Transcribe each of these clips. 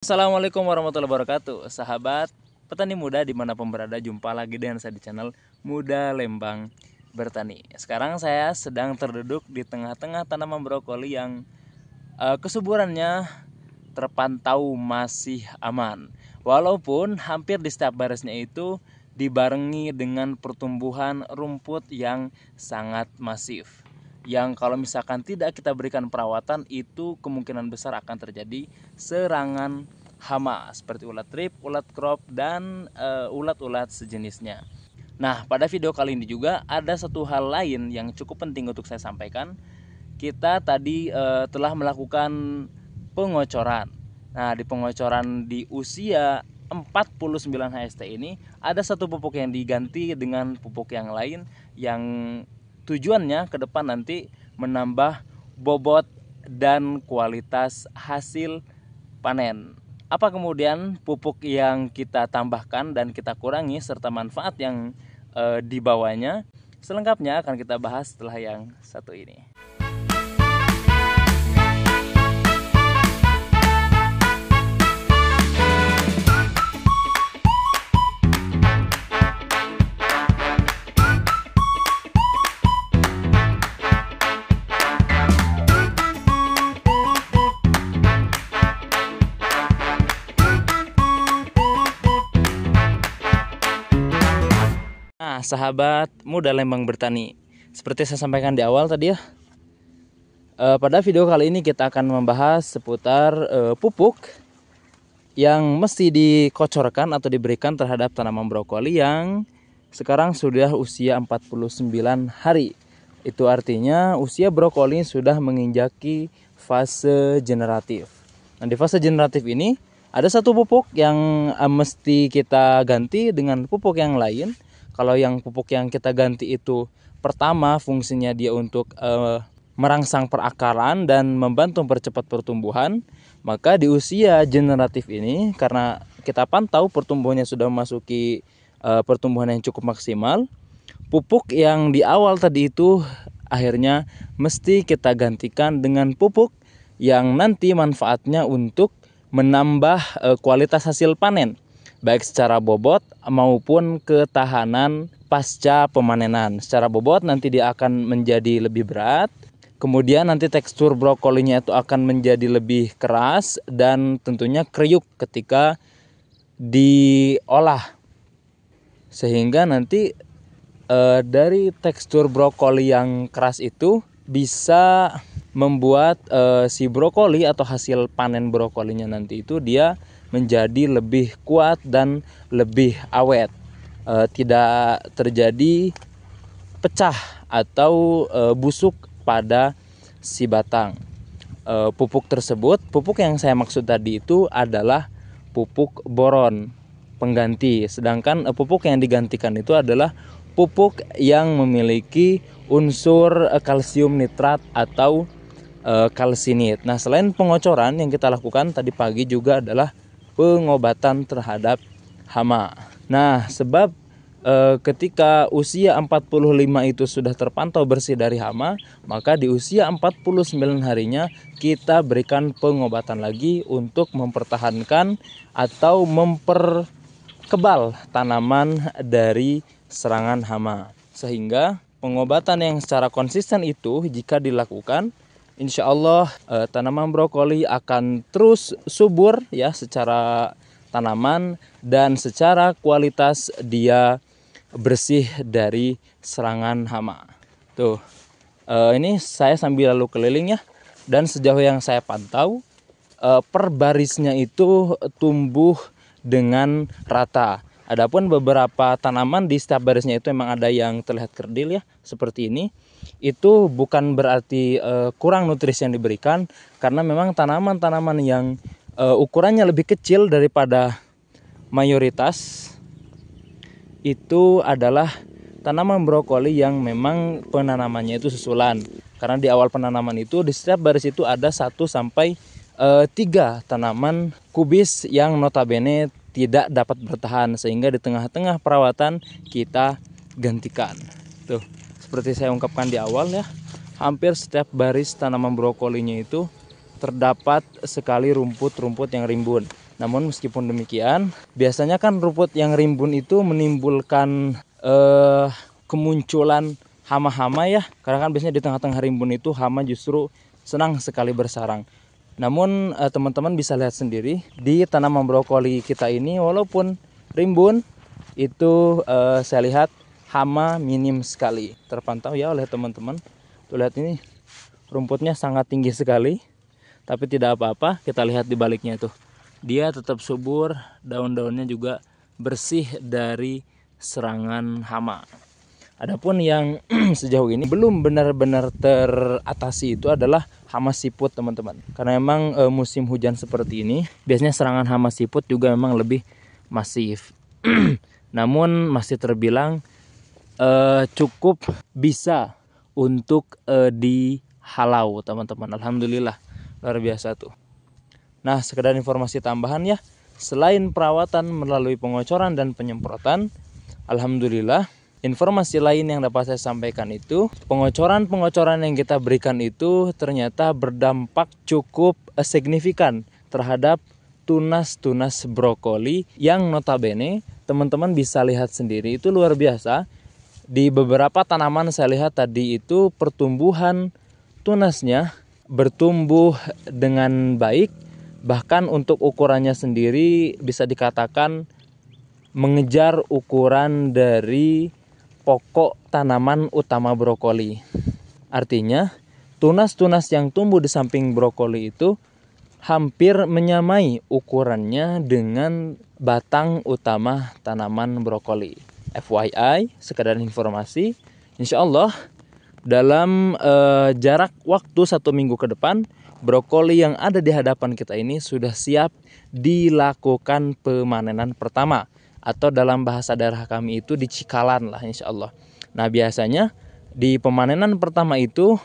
Assalamualaikum warahmatullahi wabarakatuh. Sahabat petani muda dimanapun berada, jumpa lagi dengan saya di channel Muda Lembang Bertani. Sekarang saya sedang terduduk di tengah-tengah tanaman brokoli yang kesuburannya terpantau masih aman. Walaupun hampir di setiap barisnya itu dibarengi dengan pertumbuhan rumput yang sangat masif, yang kalau misalkan tidak kita berikan perawatan, itu kemungkinan besar akan terjadi serangan hama seperti ulat trip, ulat crop, dan ulat-ulat sejenisnya. Nah, pada video kali ini juga ada satu hal lain yang cukup penting untuk saya sampaikan. Kita tadi telah melakukan pengocoran. Nah, di pengocoran di usia 49 HST ini ada satu pupuk yang diganti dengan pupuk yang lain, yang tujuannya ke depan nanti menambah bobot dan kualitas hasil panen. Apa kemudian pupuk yang kita tambahkan dan kita kurangi serta manfaat yang dibawanya? Selengkapnya akan kita bahas setelah yang satu ini. Nah, sahabat muda Lembang Bertani, seperti saya sampaikan di awal tadi ya, pada video kali ini kita akan membahas seputar pupuk yang mesti dikocorkan atau diberikan terhadap tanaman brokoli yang sekarang sudah usia 49 hari. Itu artinya usia brokoli sudah menginjaki fase generatif. Nah, di fase generatif ini ada satu pupuk yang mesti kita ganti dengan pupuk yang lain. Kalau yang pupuk yang kita ganti itu pertama fungsinya dia untuk merangsang perakaran dan membantu mempercepat pertumbuhan, maka di usia generatif ini karena kita pantau pertumbuhannya sudah memasuki pertumbuhan yang cukup maksimal, pupuk yang di awal tadi itu akhirnya mesti kita gantikan dengan pupuk yang nanti manfaatnya untuk menambah kualitas hasil panen, baik secara bobot maupun ketahanan pasca pemanenan. Secara bobot nanti dia akan menjadi lebih berat, kemudian nanti tekstur brokolinya itu akan menjadi lebih keras dan tentunya kriuk ketika diolah, sehingga nanti dari tekstur brokoli yang keras itu bisa membuat si brokoli atau hasil panen brokolinya nanti itu dia menjadi lebih kuat dan lebih awet, tidak terjadi pecah atau busuk pada si batang. Pupuk tersebut, pupuk yang saya maksud tadi itu adalah pupuk boron pengganti, sedangkan pupuk yang digantikan itu adalah pupuk yang memiliki unsur kalsium nitrat atau kalsinit. Nah, selain pengocoran yang kita lakukan tadi pagi juga adalah pengobatan terhadap hama. Nah, sebab ketika usia 45 itu sudah terpantau bersih dari hama, maka di usia 49 harinya kita berikan pengobatan lagi untuk mempertahankan atau memperkebal tanaman dari serangan hama. Sehingga pengobatan yang secara konsisten itu jika dilakukan, insya Allah tanaman brokoli akan terus subur ya secara tanaman dan secara kualitas dia bersih dari serangan hama. Tuh, ini saya sambil lalu keliling ya, dan sejauh yang saya pantau per barisnya itu tumbuh dengan rata. Adapun beberapa tanaman di setiap barisnya itu memang ada yang terlihat kerdil ya, seperti ini. Itu bukan berarti kurang nutrisi yang diberikan, karena memang tanaman-tanaman yang ukurannya lebih kecil daripada mayoritas itu adalah tanaman brokoli yang memang penanamannya itu susulan. Karena di awal penanaman itu di setiap baris itu ada 1 sampai 3 tanaman kubis yang notabene tidak dapat bertahan, sehingga di tengah-tengah perawatan kita gantikan. Tuh, seperti saya ungkapkan di awal ya, hampir setiap baris tanaman brokolinya itu terdapat sekali rumput-rumput yang rimbun. Namun meskipun demikian, biasanya kan rumput yang rimbun itu menimbulkan kemunculan hama-hama ya. Karena kan biasanya di tengah-tengah rimbun itu hama justru senang sekali bersarang. Namun teman-teman bisa lihat sendiri di tanaman brokoli kita ini, walaupun rimbun itu saya lihat hama minim sekali terpantau ya oleh teman-teman. Tuh lihat ini, rumputnya sangat tinggi sekali, tapi tidak apa-apa. Kita lihat di baliknya tuh, dia tetap subur, daun-daunnya juga bersih dari serangan hama. Adapun yang sejauh ini belum benar-benar teratasi itu adalah hama siput, teman-teman. Karena memang musim hujan seperti ini, biasanya serangan hama siput juga memang lebih masif. Namun masih terbilang cukup bisa untuk dihalau, teman-teman. Alhamdulillah, luar biasa tuh. Nah, sekedar informasi tambahan ya, selain perawatan melalui pengocoran dan penyemprotan, alhamdulillah, informasi lain yang dapat saya sampaikan itu, pengocoran-pengocoran yang kita berikan itu ternyata berdampak cukup signifikan terhadap tunas-tunas brokoli yang notabene teman-teman bisa lihat sendiri itu luar biasa. Di beberapa tanaman saya lihat tadi itu pertumbuhan tunasnya bertumbuh dengan baik, bahkan untuk ukurannya sendiri bisa dikatakan mengejar ukuran dari pokok tanaman utama brokoli. Artinya tunas-tunas yang tumbuh di samping brokoli itu hampir menyamai ukurannya dengan batang utama tanaman brokoli. FYI, sekedar informasi, insya Allah dalam jarak waktu 1 minggu ke depan, brokoli yang ada di hadapan kita ini sudah siap dilakukan pemanenan pertama, atau dalam bahasa daerah kami itu dicikalan lah insya Allah. Nah, biasanya di pemanenan pertama itu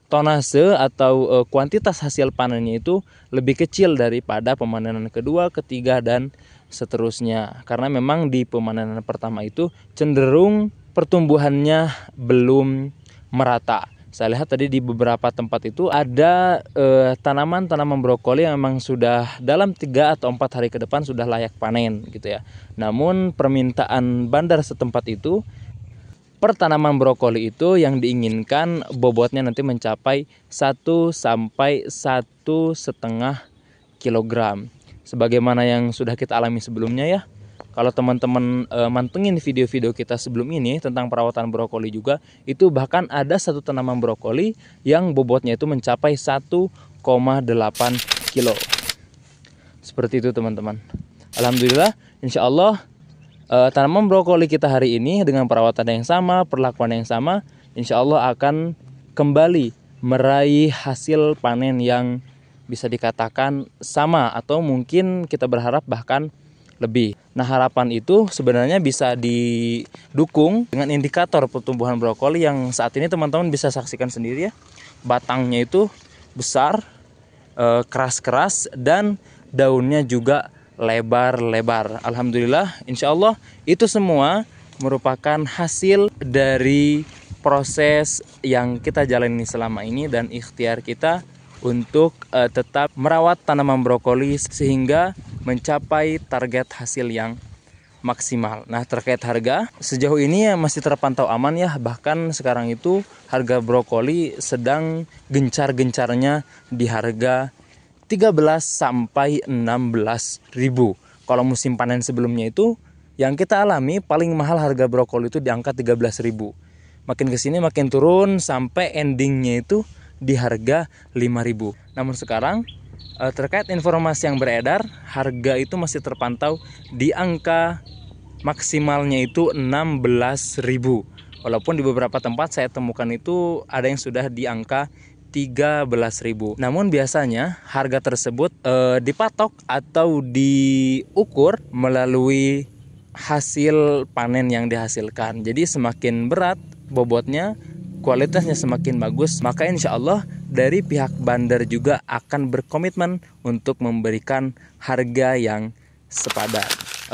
tonase atau kuantitas hasil panennya itu lebih kecil daripada pemanenan kedua, ketiga, dan seterusnya. Karena memang di pemanenan pertama itu cenderung pertumbuhannya belum merata. Saya lihat tadi di beberapa tempat itu ada tanaman-tanaman brokoli yang memang sudah dalam 3 atau 4 hari ke depan sudah layak panen gitu ya. Namun permintaan bandar setempat itu, per tanaman brokoli itu yang diinginkan bobotnya nanti mencapai 1 sampai 1,5 kilogram. Sebagaimana yang sudah kita alami sebelumnya ya. Kalau teman-teman mantengin video-video kita sebelum ini tentang perawatan brokoli juga, itu bahkan ada satu tanaman brokoli yang bobotnya itu mencapai 1,8 kilo. Seperti itu teman-teman. Alhamdulillah, insya Allah tanaman brokoli kita hari ini dengan perawatan yang sama, perlakuan yang sama, insya Allah akan kembali meraih hasil panen yang bisa dikatakan sama, atau mungkin kita berharap bahkan lebih. Nah, harapan itu sebenarnya bisa didukung dengan indikator pertumbuhan brokoli yang saat ini teman-teman bisa saksikan sendiri ya. Batangnya itu besar, keras-keras, dan daunnya juga lebar-lebar. Alhamdulillah, insya Allah itu semua merupakan hasil dari proses yang kita jalani selama ini dan ikhtiar kita untuk tetap merawat tanaman brokoli sehingga mencapai target hasil yang maksimal. Nah, terkait harga, sejauh ini masih terpantau aman ya. Bahkan sekarang itu harga brokoli sedang gencar-gencarnya di harga 13 sampai 16 ribu. Kalau musim panen sebelumnya itu yang kita alami paling mahal harga brokoli itu di angka 13 ribu. Makin kesini makin turun sampai endingnya itu di harga 5 ribu. Namun sekarang terkait informasi yang beredar, harga itu masih terpantau di angka maksimalnya itu 16 ribu. Walaupun di beberapa tempat saya temukan itu ada yang sudah di angka 13 ribu. Namun biasanya harga tersebut dipatok atau diukur melalui hasil panen yang dihasilkan. Jadi semakin berat bobotnya, kualitasnya semakin bagus, maka insya Allah dari pihak bandar juga akan berkomitmen untuk memberikan harga yang sepadan.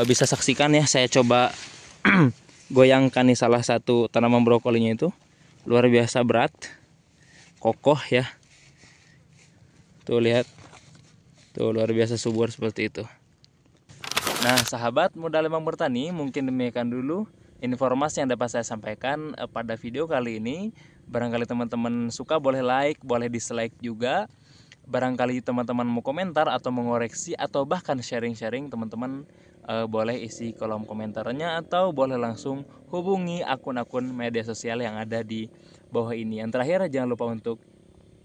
Bisa saksikan ya, saya coba goyangkan nih salah satu tanaman brokolinya itu. Luar biasa berat, kokoh ya. Tuh lihat, tuh luar biasa subur seperti itu. Nah, sahabat Muda Lembang Bertani, mungkin demikian dulu informasi yang dapat saya sampaikan pada video kali ini. Barangkali teman-teman suka boleh like, boleh dislike juga. Barangkali teman-teman mau komentar atau mengoreksi atau bahkan sharing-sharing, teman-teman boleh isi kolom komentarnya atau boleh langsung hubungi akun-akun media sosial yang ada di bawah ini. Yang terakhir, jangan lupa untuk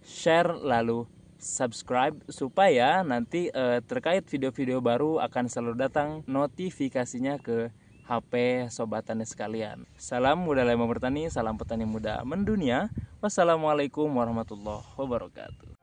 share lalu subscribe supaya nanti terkait video-video baru akan selalu datang notifikasinya ke HP sobat tani sekalian. Salam muda lembang bertani, salam petani muda mendunia. Wassalamualaikum warahmatullahi wabarakatuh.